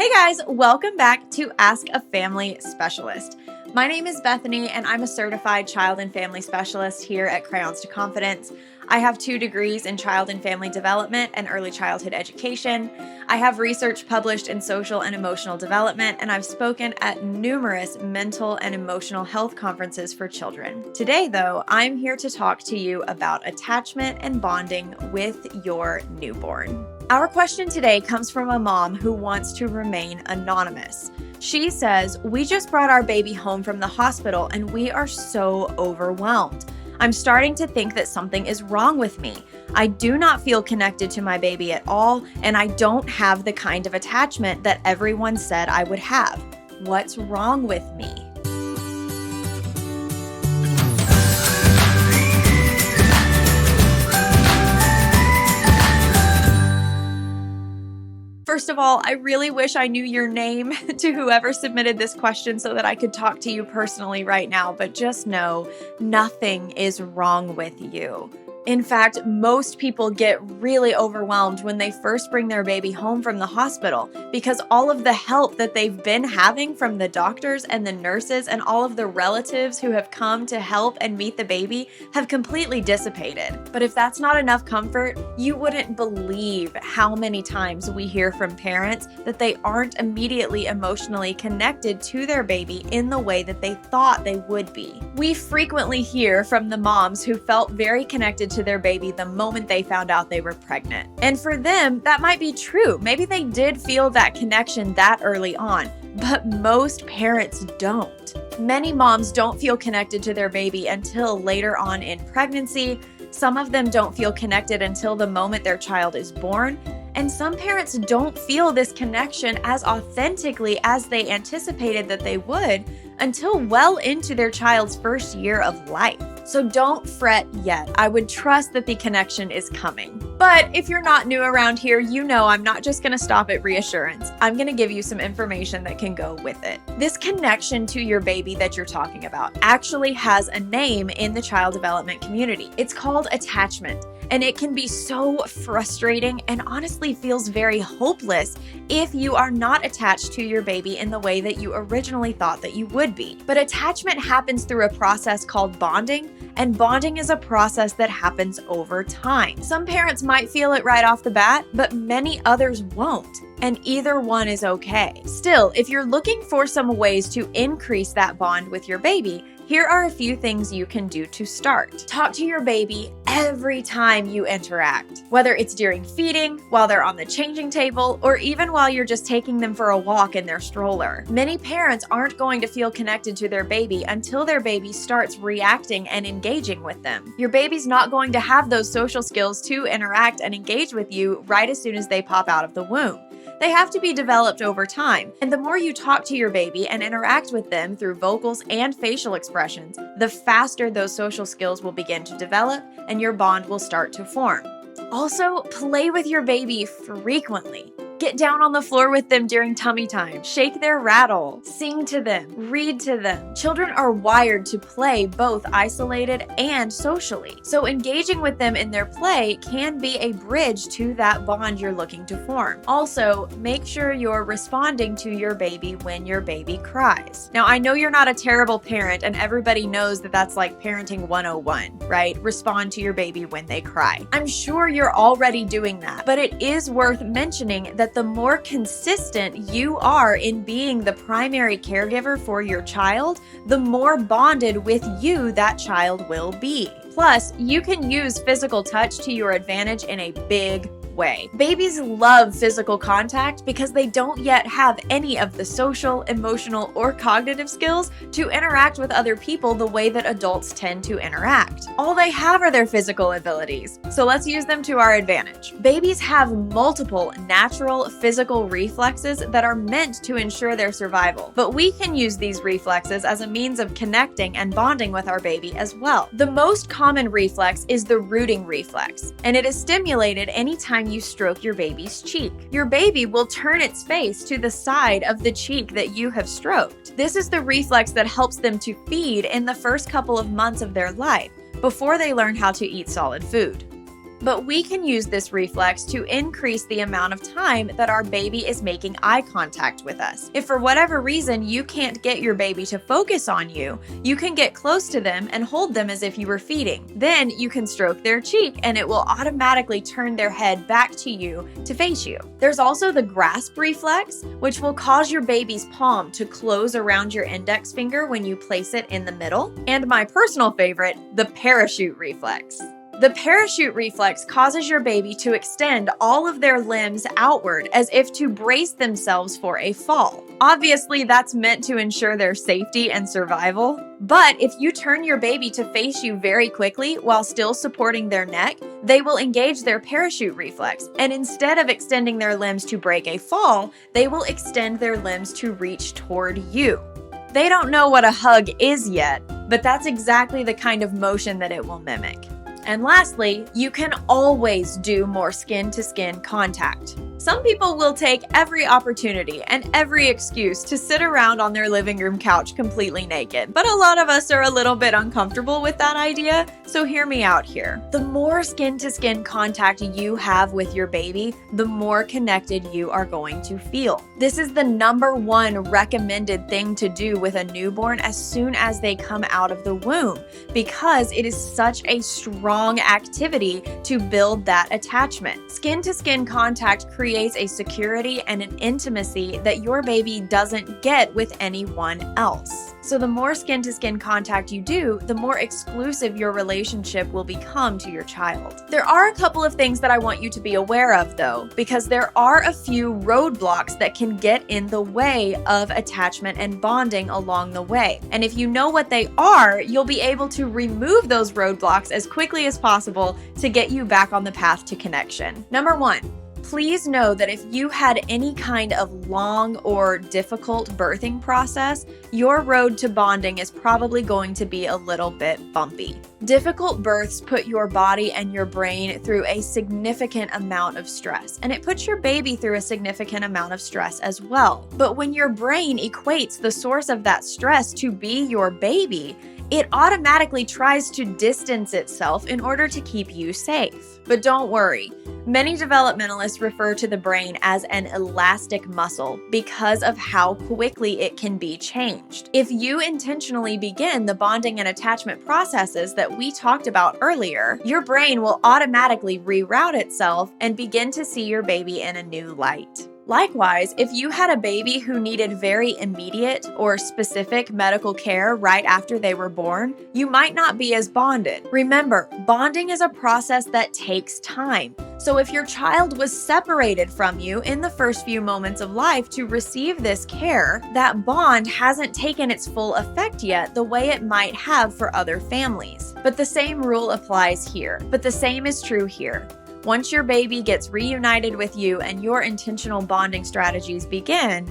Hey guys, welcome back to Ask a Family Specialist. My name is Bethany and I'm a certified child and family specialist here at Crayons to Confidence. I have 2 degrees in child and family development and early childhood education. I have research published in social and emotional development, and I've spoken at numerous mental and emotional health conferences for children. Today, though, I'm here to talk to you about attachment and bonding with your newborn. Our question today comes from a mom who wants to remain anonymous. She says, "We just brought our baby home from the hospital and we are so overwhelmed. I'm starting to think that something is wrong with me. I do not feel connected to my baby at all, and I don't have the kind of attachment that everyone said I would have. What's wrong with me?" First of all, I really wish I knew your name to whoever submitted this question so that I could talk to you personally right now, but just know nothing is wrong with you. In fact, most people get really overwhelmed when they first bring their baby home from the hospital because all of the help that they've been having from the doctors and the nurses and all of the relatives who have come to help and meet the baby have completely dissipated. But if that's not enough comfort, you wouldn't believe how many times we hear from parents that they aren't immediately emotionally connected to their baby in the way that they thought they would be. We frequently hear from the moms who felt very connected to their baby the moment they found out they were pregnant. And for them, that might be true. Maybe they did feel that connection that early on, but most parents don't. Many moms don't feel connected to their baby until later on in pregnancy. Some of them don't feel connected until the moment their child is born. And some parents don't feel this connection as authentically as they anticipated that they would until well into their child's first year of life. So don't fret yet. I would trust that the connection is coming. But if you're not new around here, you know I'm not just going to stop at reassurance. I'm going to give you some information that can go with it. This connection to your baby that you're talking about actually has a name in the child development community. It's called attachment. And it can be so frustrating and honestly feels very hopeless if you are not attached to your baby in the way that you originally thought that you would be. But attachment happens through a process called bonding, and bonding is a process that happens over time. Some parents might feel it right off the bat, but many others won't. And either one is okay. Still, if you're looking for some ways to increase that bond with your baby, here are a few things you can do to start. Talk to your baby every time you interact, whether it's during feeding, while they're on the changing table, or even while you're just taking them for a walk in their stroller. Many parents aren't going to feel connected to their baby until their baby starts reacting and engaging with them. Your baby's not going to have those social skills to interact and engage with you right as soon as they pop out of the womb. They have to be developed over time, and the more you talk to your baby and interact with them through vocals and facial expressions, the faster those social skills will begin to develop and your bond will start to form. Also, play with your baby frequently. Get down on the floor with them during tummy time, shake their rattle, sing to them, read to them. Children are wired to play both isolated and socially. So engaging with them in their play can be a bridge to that bond you're looking to form. Also, make sure you're responding to your baby when your baby cries. Now, I know you're not a terrible parent and everybody knows that that's like parenting 101, right? Respond to your baby when they cry. I'm sure you're already doing that, but it is worth mentioning that the more consistent you are in being the primary caregiver for your child, the more bonded with you that child will be. Plus, you can use physical touch to your advantage in a big way. Babies love physical contact because they don't yet have any of the social, emotional, or cognitive skills to interact with other people the way that adults tend to interact. All they have are their physical abilities, so let's use them to our advantage. Babies have multiple natural physical reflexes that are meant to ensure their survival, but we can use these reflexes as a means of connecting and bonding with our baby as well. The most common reflex is the rooting reflex, and it is stimulated anytime you stroke your baby's cheek. Your baby will turn its face to the side of the cheek that you have stroked. This is the reflex that helps them to feed in the first couple of months of their life before they learn how to eat solid food. But we can use this reflex to increase the amount of time that our baby is making eye contact with us. If for whatever reason you can't get your baby to focus on you, you can get close to them and hold them as if you were feeding. Then you can stroke their cheek and it will automatically turn their head back to you to face you. There's also the grasp reflex, which will cause your baby's palm to close around your index finger when you place it in the middle. And my personal favorite, the parachute reflex. The parachute reflex causes your baby to extend all of their limbs outward as if to brace themselves for a fall. Obviously, that's meant to ensure their safety and survival. But if you turn your baby to face you very quickly while still supporting their neck, they will engage their parachute reflex. And instead of extending their limbs to break a fall, they will extend their limbs to reach toward you. They don't know what a hug is yet, but that's exactly the kind of motion that it will mimic. And lastly, you can always do more skin-to-skin contact. Some people will take every opportunity and every excuse to sit around on their living room couch completely naked, but a lot of us are a little bit uncomfortable with that idea, so hear me out here. The more skin-to-skin contact you have with your baby, the more connected you are going to feel. This is the #1 recommended thing to do with a newborn as soon as they come out of the womb, because it is such a strong activity to build that attachment. Skin-to-skin contact creates a security and an intimacy that your baby doesn't get with anyone else. So the more skin-to-skin contact you do, the more exclusive your relationship will become to your child. There are a couple of things that I want you to be aware of though, because there are a few roadblocks that can get in the way of attachment and bonding along the way. And if you know what they are, you'll be able to remove those roadblocks as quickly as possible to get you back on the path to connection. Number 1. Please know that if you had any kind of long or difficult birthing process, your road to bonding is probably going to be a little bit bumpy. Difficult births put your body and your brain through a significant amount of stress, and it puts your baby through a significant amount of stress as well. But when your brain equates the source of that stress to be your baby, it automatically tries to distance itself in order to keep you safe. But don't worry. Many developmentalists refer to the brain as an elastic muscle because of how quickly it can be changed. If you intentionally begin the bonding and attachment processes that we talked about earlier, your brain will automatically reroute itself and begin to see your baby in a new light. Likewise, if you had a baby who needed very immediate or specific medical care right after they were born, you might not be as bonded. Remember, bonding is a process that takes time. So if your child was separated from you in the first few moments of life to receive this care, that bond hasn't taken its full effect yet the way it might have for other families. But the same rule applies here. But the same is true here. Once your baby gets reunited with you and your intentional bonding strategies begin,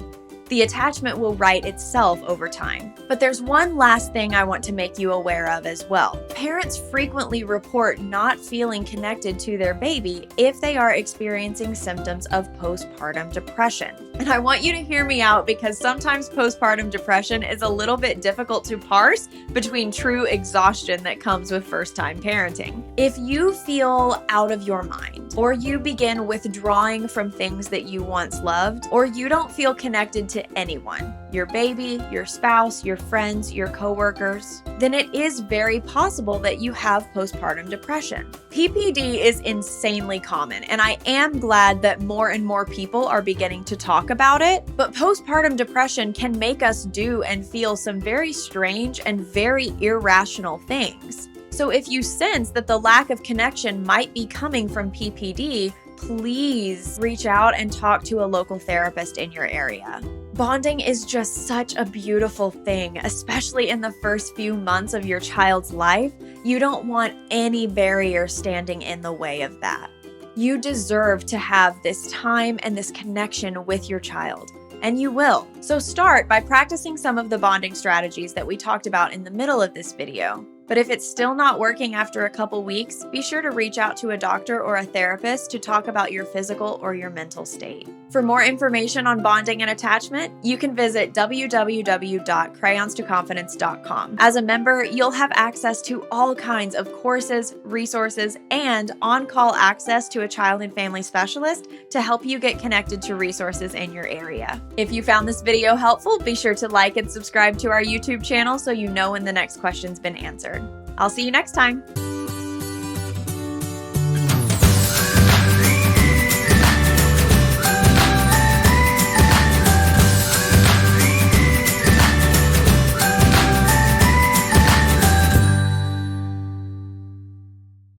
the attachment will right itself over time. But there's one last thing I want to make you aware of as well. Parents frequently report not feeling connected to their baby if they are experiencing symptoms of postpartum depression. And I want you to hear me out because sometimes postpartum depression is a little bit difficult to parse between true exhaustion that comes with first-time parenting. If you feel out of your mind, or you begin withdrawing from things that you once loved, or you don't feel connected to anyone, your baby, your spouse, your friends, your coworkers, then it is very possible that you have postpartum depression. PPD is insanely common, and I am glad that more and more people are beginning to talk about it, but postpartum depression can make us do and feel some very strange and very irrational things. So if you sense that the lack of connection might be coming from PPD, please reach out and talk to a local therapist in your area. Bonding is just such a beautiful thing, especially in the first few months of your child's life. You don't want any barrier standing in the way of that. You deserve to have this time and this connection with your child, and you will. So start by practicing some of the bonding strategies that we talked about in the middle of this video. But if it's still not working after a couple weeks, be sure to reach out to a doctor or a therapist to talk about your physical or your mental state. For more information on bonding and attachment, you can visit www.crayonstoconfidence.com. As a member, you'll have access to all kinds of courses, resources, and on-call access to a child and family specialist to help you get connected to resources in your area. If you found this video helpful, be sure to like and subscribe to our YouTube channel so you know when the next question's been answered. I'll see you next time.